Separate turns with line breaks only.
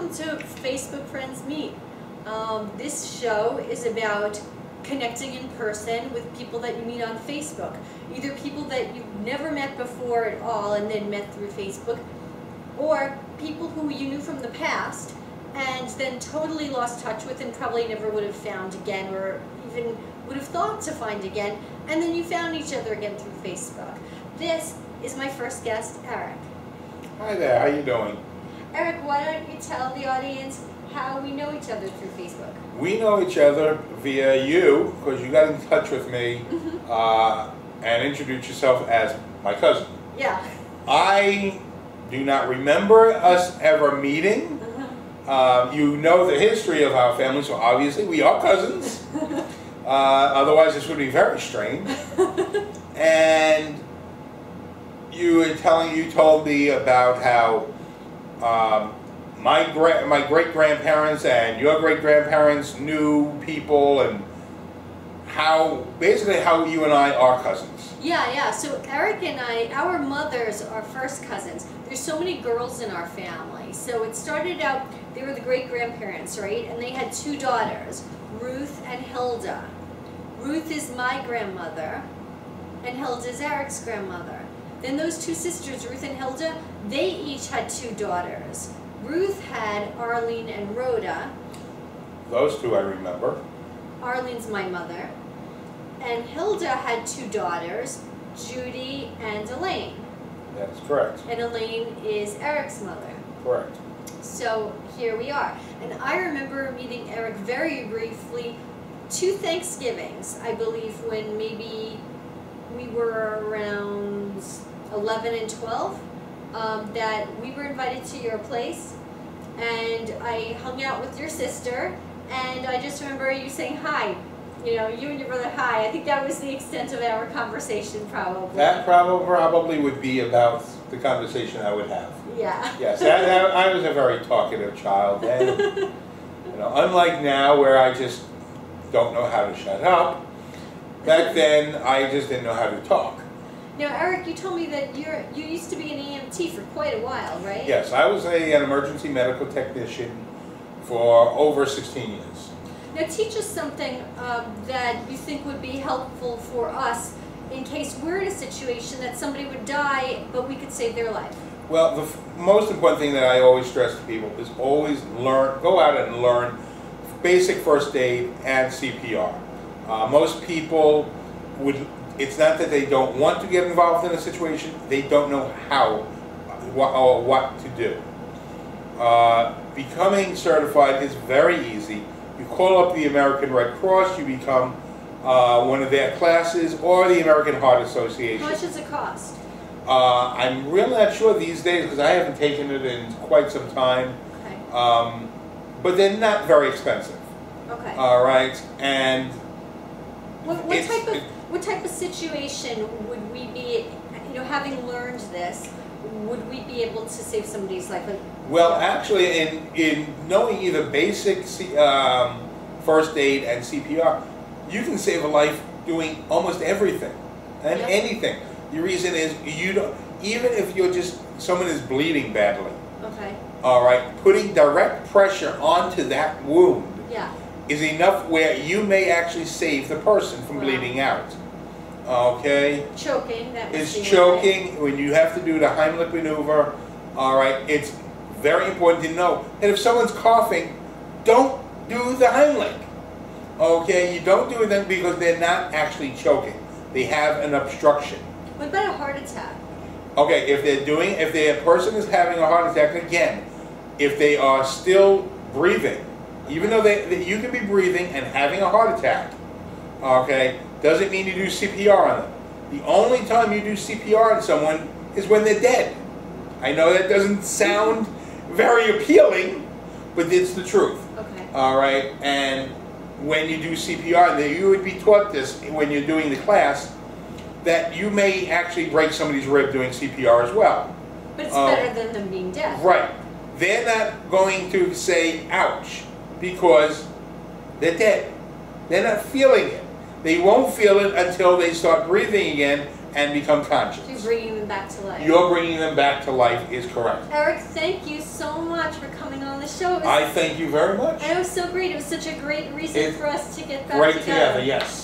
welcome to Facebook Friends Meet. This show is about connecting in person with people that you meet on Facebook. Either people that you've never met before at all and then met through Facebook, or people who you knew from the past and then totally lost touch with and probably never would have found again, or even would have thought to find again, and then you found each other again through Facebook. This is my first guest, Eric.
Hi there, how you doing?
Eric, why don't you tell the audience how we know each other through Facebook?
We know each other via you, because you got in touch with me and introduced yourself as my cousin.
Yeah.
I do not remember us ever meeting. You know the history of our family, so obviously we are cousins. Otherwise this would be very strange. And you told me about how my great-grandparents and your great-grandparents knew people, and basically how you and I are cousins.
Yeah. So Eric and I, our mothers are first cousins. There's so many girls in our family. So it started out, they were the great-grandparents, right? And they had two daughters, Ruth and Hilda. Ruth is my grandmother, and Hilda is Eric's grandmother. Then those two sisters, Ruth and Hilda, they each had two daughters. Ruth had Arlene and Rhoda.
Those two I remember.
Arlene's my mother. And Hilda had two daughters, Judy and Elaine.
That's correct.
And Elaine is Eric's mother.
Correct.
So here we are. And I remember meeting Eric very briefly, two Thanksgivings, I believe, when maybe we were around 11 and 12, that we were invited to your place, and I hung out with your sister, and I just remember you saying hi. You know, you and your brother, hi. I think that was the extent of our conversation, probably.
That probably would be about the conversation I would have.
Yeah.
Yes, I was a very talkative child, and you know, unlike now where I just don't know how to shut up, back then I just didn't know how to talk.
Now, Eric, you told me that you used to be an EMT for quite a while, right?
Yes, I was an emergency medical technician for over 16 years.
Now, teach us something that you think would be helpful for us in case we're in a situation that somebody would die, but we could save their life.
Well, the most important thing that I always stress to people is always go out and learn basic first aid and CPR. Most people it's not that they don't want to get involved in a situation, they don't know how or what to do. Becoming certified is very easy. You call up the American Red Cross, you become one of their classes, or the American Heart Association.
How much does it cost?
I'm really not sure these days because I haven't taken it in quite some time.
Okay.
But they're not very expensive.
Okay.
All right, and
what type of situation would we be, you know, having learned this, would we be able to save somebody's life?
Well, actually, in knowing either basic first aid and CPR, you can save a life doing almost everything and anything. The reason is even if someone is bleeding badly.
Okay.
All right, putting direct pressure onto that wound is enough where you may actually save the person from bleeding out. Okay?
Choking, that was
It's choking when you have to do the Heimlich maneuver. All right, it's very important to know that if someone's coughing, don't do the Heimlich. Okay, you don't do it because they're not actually choking. They have an obstruction.
What about a heart attack?
Okay, if the person is having a heart attack, again, if they are still breathing, even though you can be breathing and having a heart attack, okay, doesn't mean you do CPR on them. The only time you do CPR on someone is when they're dead. I know that doesn't sound very appealing, but it's the truth.
Okay.
All right, and when you do CPR, you would be taught this when you're doing the class, that you may actually break somebody's rib doing CPR as well.
But it's better than them being dead.
Right. They're not going to say, ouch, because they're dead. They're not feeling it. They won't feel it until they start breathing again, and become
You're
conscious.
bringing them back to life.
You're bringing them back to life is correct.
Eric, thank you so much for coming on the show.
I thank you very much.
And it was so great. It was such a great reason for us to get back
Great
together.
together, yes.